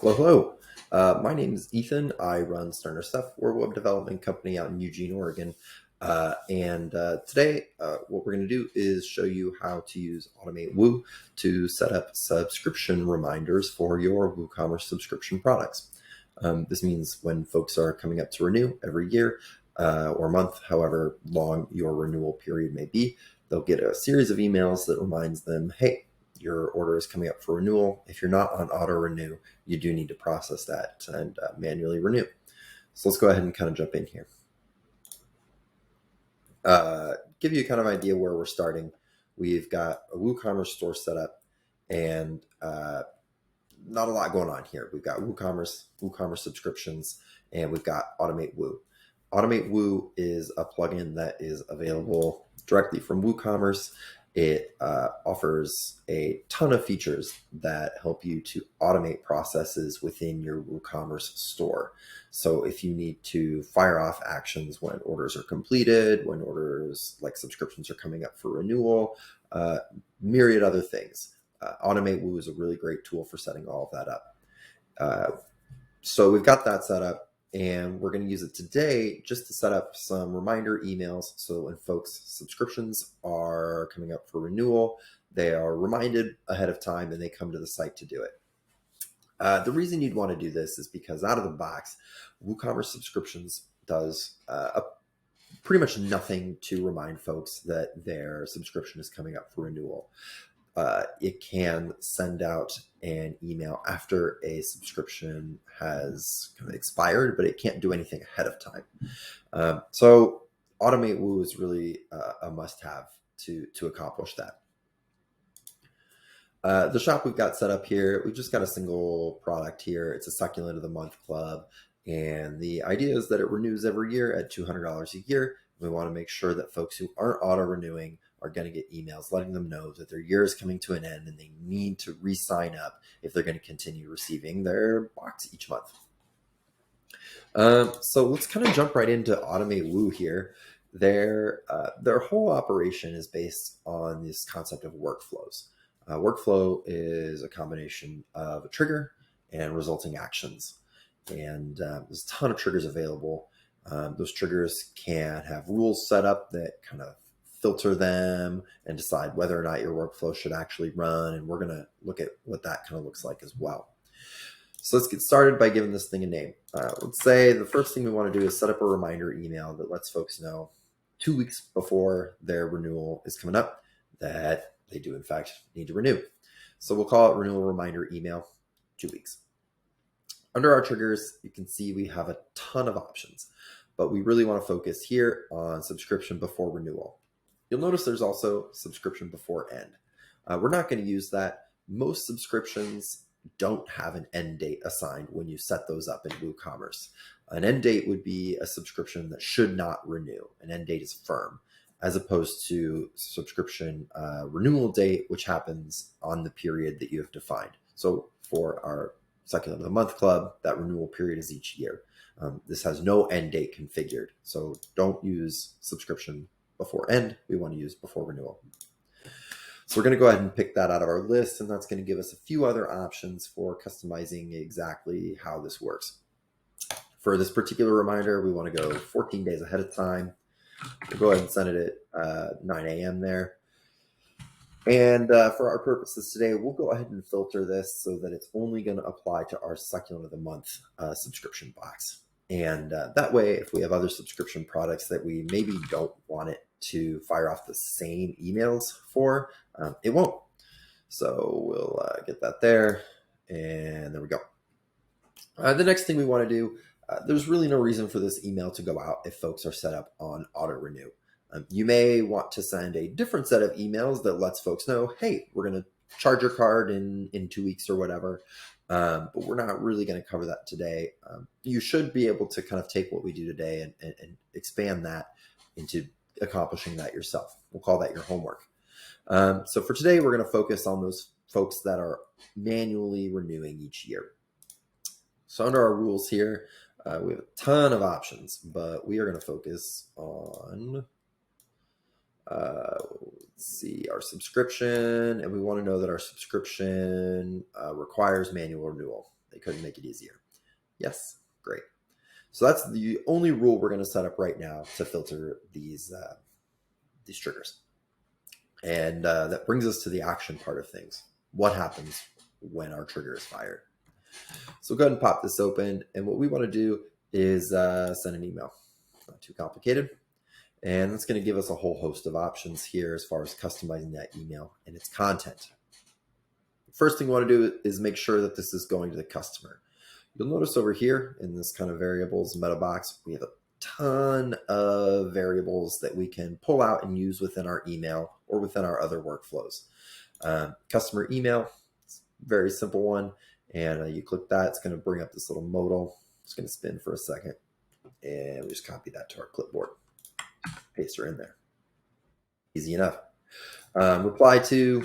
Hello, hello. My name is Ethan. I run Sterner Stuff. We're a web development company out in Eugene, Oregon. Today, what we're going to do is show you how to use AutomateWoo to set up subscription reminders for your WooCommerce subscription products. This means when folks are coming up to renew every year or month, however long your renewal period may be, they'll get a series of emails that reminds them, hey, your order is coming up for renewal. If you're not on auto renew, you do need to process that and manually renew. So let's go ahead and kind of jump in here. Give you a kind of idea where we're starting. We've got a WooCommerce store set up and not a lot going on here. We've got WooCommerce Subscriptions, and we've got AutomateWoo. AutomateWoo is a plugin that is available directly from WooCommerce. It offers a ton of features that help you to automate processes within your WooCommerce store. So if you need to fire off actions when orders are completed, when orders like subscriptions are coming up for renewal, myriad other things. AutomateWoo is a really great tool for setting all of that up. So we've got that set up, and we're going to use it today just to set up some reminder emails. So when folks' subscriptions are coming up for renewal, they are reminded ahead of time and they come to the site to do it. The reason you'd want to do this is because out of the box, WooCommerce Subscriptions does pretty much nothing to remind folks that their subscription is coming up for renewal. It can send out an email after a subscription has kind of expired, but it can't do anything ahead of time. So AutomateWoo is really a must-have to accomplish that. The shop we've got set up here, we've just got a single product here. It's a Succulent of the Month Club. And the idea is that it renews every year at $200 a year. We want to make sure that folks who aren't auto-renewing are going to get emails letting them know that their year is coming to an end and they need to re-sign up if they're going to continue receiving their box each month. So let's kind of jump right into AutomateWoo here. Their whole operation is based on this concept of workflows. Workflow is a combination of a trigger and resulting actions. And there's a ton of triggers available. Those triggers can have rules set up that kind of filter them and decide whether or not your workflow should actually run. And we're going to look at what that kind of looks like as well. So let's get started by giving this thing a name. Let's say the first thing we want to do is set up a reminder email that lets folks know 2 weeks before their renewal is coming up that they do in fact need to renew. So we'll call it renewal reminder email 2 weeks. Under our triggers, you can see we have a ton of options, but we really want to focus here on subscription before renewal. You'll notice there's also subscription before end. We're not going to use that. Most subscriptions don't have an end date assigned when you set those up in WooCommerce. An end date would be a subscription that should not renew. An end date is firm, as opposed to subscription renewal date, which happens on the period that you have defined. So for our Succulent of the Month Club, that renewal period is each year. This has no end date configured. So don't use subscription before end. We want to use before renewal. So we're going to go ahead and pick that out of our list, and that's going to give us a few other options for customizing exactly how this works. For this particular reminder, we want to go 14 days ahead of time. We'll go ahead and send it at 9 a.m. there. And for our purposes today, we'll go ahead and filter this so that it's only going to apply to our Succulent of the Month subscription box. And that way, if we have other subscription products that we maybe don't want it to fire off the same emails for, it won't. So we'll get that there. And there we go. The next thing we want to do, there's really no reason for this email to go out if folks are set up on auto renew. You may want to send a different set of emails that lets folks know, hey, we're going to charge your card in 2 weeks or whatever. But we're not really going to cover that today. You should be able to kind of take what we do today and expand that into accomplishing that yourself. We'll call that your homework. So for today, we're going to focus on those folks that are manually renewing each year. So under our rules here, we have a ton of options, but we are going to focus on let's see, our subscription, and we want to know that our subscription requires manual renewal. They couldn't make it easier. Yes, great. So that's the only rule we're going to set up right now to filter these triggers. And that brings us to the action part of things. What happens when our trigger is fired? So go ahead and pop this open. And what we want to do is send an email. It's not too complicated. And that's going to give us a whole host of options here as far as customizing that email and its content. First thing we want to do is make sure that this is going to the customer. You'll notice over here in this kind of variables meta box, we have a ton of variables that we can pull out and use within our email or within our other workflows. Customer email, it's a very simple one. And you click that, it's going to bring up this little modal. It's going to spin for a second. And we just copy that to our clipboard. Paste her in there. Easy enough. Reply to.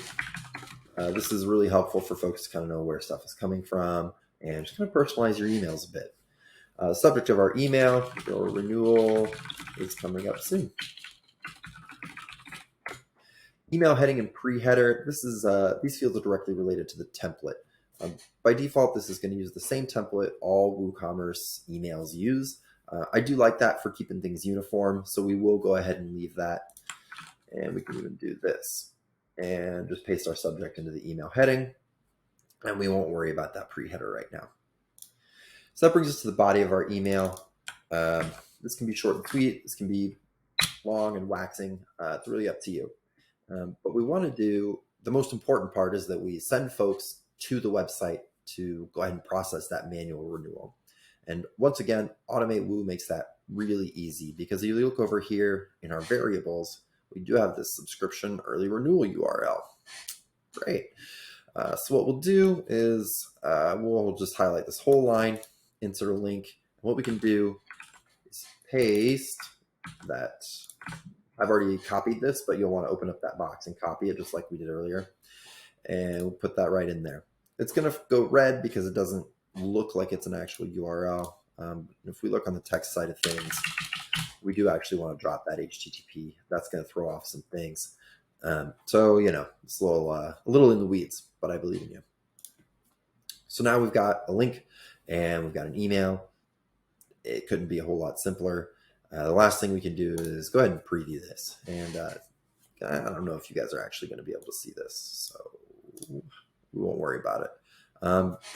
This is really helpful for folks to kind of know where stuff is coming from and just kind of personalize your emails a bit. Subject of our email, your renewal is coming up soon. Email heading and pre-header. This is these fields are directly related to the template. By default, this is going to use the same template all WooCommerce emails use. I do like that for keeping things uniform, so we will go ahead and leave that. And we can even do this and just paste our subject into the email heading. And we won't worry about that pre-header right now. So that brings us to the body of our email. This can be short and sweet. This can be long and waxing. It's really up to you. But we want to do, the most important part is that we send folks to the website to go ahead and process that manual renewal. And once again, AutomateWoo makes that really easy because if you look over here in our variables, we do have this subscription early renewal URL. Great. So what we'll do is we'll just highlight this whole line, insert a link. And what we can do is paste that. I've already copied this, but you'll want to open up that box and copy it just like we did earlier. And we'll put that right in there. It's going to go red because it doesn't look like it's an actual URL. If we look on the text side of things, we do actually want to drop that HTTP. That's going to throw off some things. So, you know, it's a little in the weeds, but I believe in you. So now we've got a link and we've got an email. It couldn't be a whole lot simpler. The last thing we can do is go ahead and preview this. And I don't know if you guys are actually going to be able to see this, so we won't worry about it.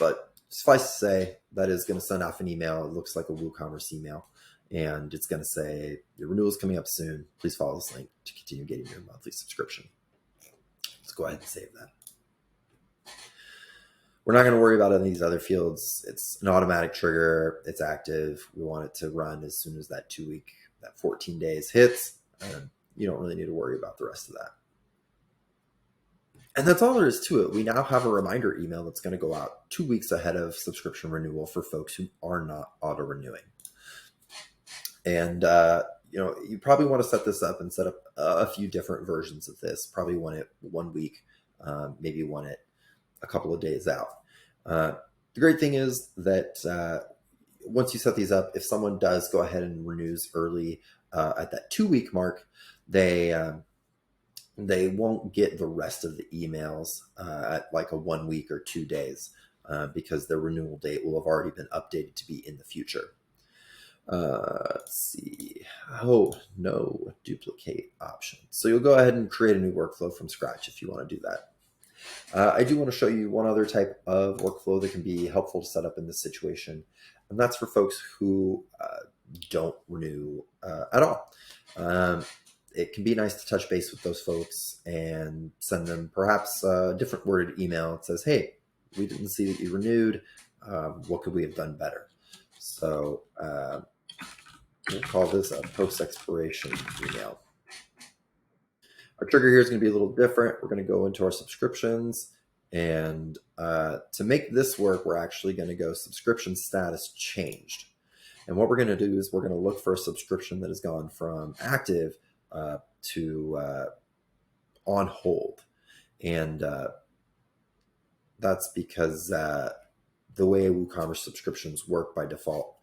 But suffice to say, that is going to send off an email. It looks like a WooCommerce email. And it's going to say, your renewal is coming up soon. Please follow this link to continue getting your monthly subscription. Let's go ahead and save that. We're not going to worry about any of these other fields. It's an automatic trigger. It's active. We want it to run as soon as that 14 days hits. You don't really need to worry about the rest of that. And that's all there is to it. We now have a reminder email that's going to go out 2 weeks ahead of subscription renewal for folks who are not auto-renewing. And you know, you probably want to set this up and set up a few different versions of this. Probably one at 1 week, maybe one at a couple of days out. The great thing is that once you set these up, if someone does go ahead and renews early at that 2 week mark, they won't get the rest of the emails at like a 1 week or 2 days because their renewal date will have already been updated to be in the future. Let's see. Oh, no duplicate option. So you'll go ahead and create a new workflow from scratch if you want to do that. I do want to show you one other type of workflow that can be helpful to set up in this situation, and that's for folks who don't renew at all. It can be nice to touch base with those folks and send them perhaps a different worded email that says, hey, we didn't see that you renewed. What could we have done better? So we'll call this a post-expiration email. Our trigger here is going to be a little different. We're going to go into our subscriptions, and to make this work, we're actually going to go subscription status changed. And what we're going to do is we're going to look for a subscription that has gone from active to on hold. And that's because the way WooCommerce subscriptions work by default,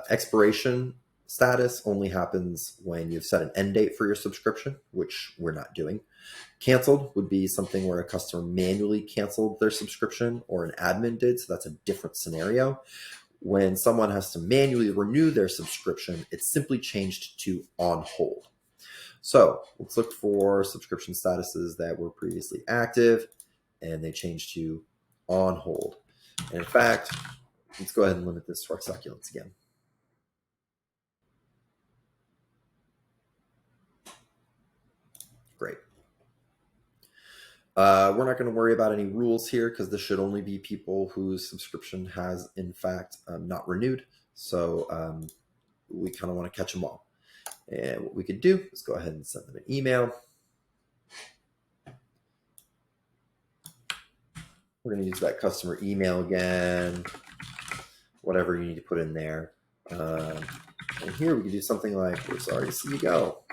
expiration Status only happens when you've set an end date for your subscription, which we're not doing. Canceled would be something where a customer manually canceled their subscription or an admin did, so that's a different scenario. When someone has to manually renew their subscription, it's simply changed to on hold. So let's look for subscription statuses that were previously active and they changed to on hold. And in fact, let's go ahead and limit this to our succulents again. Great. We're not going to worry about any rules here because this should only be people whose subscription has in fact not renewed. So we kind of want to catch them all. And what we could do is go ahead and send them an email. We're going to use that customer email again, whatever you need to put in there. And here we can do something like, we're sorry to see you go.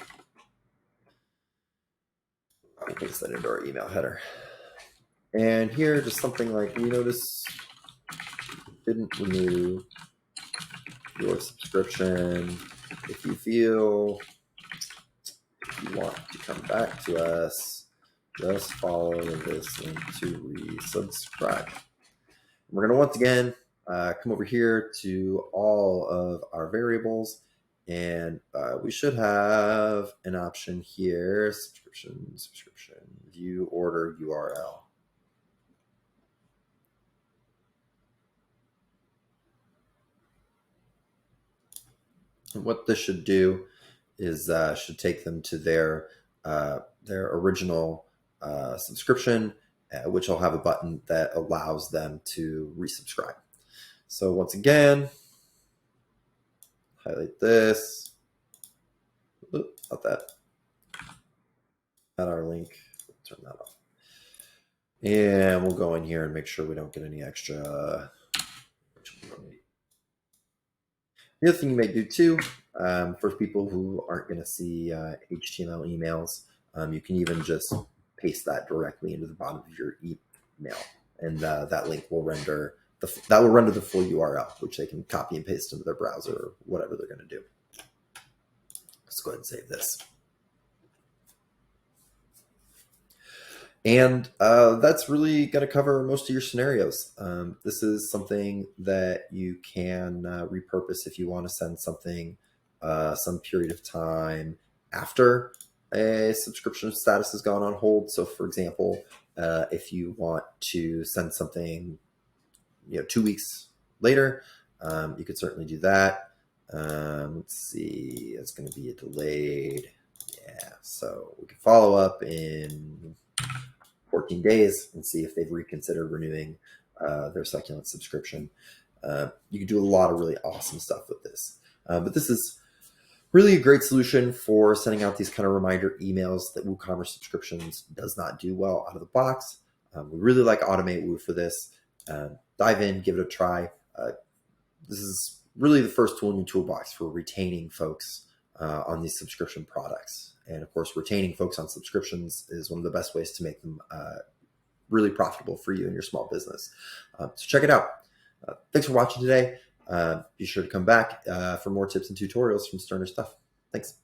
I'll paste that into our email header. And here, just something like, we notice you didn't renew your subscription. If you feel you want to come back to us, just follow this link to resubscribe. We're going to once again come over here to all of our variables, and we should have an option here, subscription, view order URL. And what this should do is should take them to their original subscription, which will have a button that allows them to resubscribe. So once again, highlight this. Oops, not that. Add our link. Turn that off. And we'll go in here and make sure we don't get any extra. The other thing you may do too, for people who aren't going to see HTML emails, you can even just paste that directly into the bottom of your email, and that link will render the full URL, which they can copy and paste into their browser or whatever they're going to do. Let's go ahead and save this. And that's really going to cover most of your scenarios. This is something that you can repurpose if you want to send something some period of time after a subscription status has gone on hold. So for example, if you want to send something 2 weeks later, you could certainly do that. Let's see, it's going to be a delayed. Yeah, so we can follow up in 14 days and see if they've reconsidered renewing their succulent subscription. You can do a lot of really awesome stuff with this. But this is really a great solution for sending out these kind of reminder emails that WooCommerce Subscriptions does not do well out of the box. We really like AutomateWoo for this. Dive in, give it a try. This is really the first tool in your toolbox for retaining folks on these subscription products. And of course, retaining folks on subscriptions is one of the best ways to make them really profitable for you and your small business. So check it out. Thanks for watching today. Be sure to come back for more tips and tutorials from Sterner Stuff. Thanks.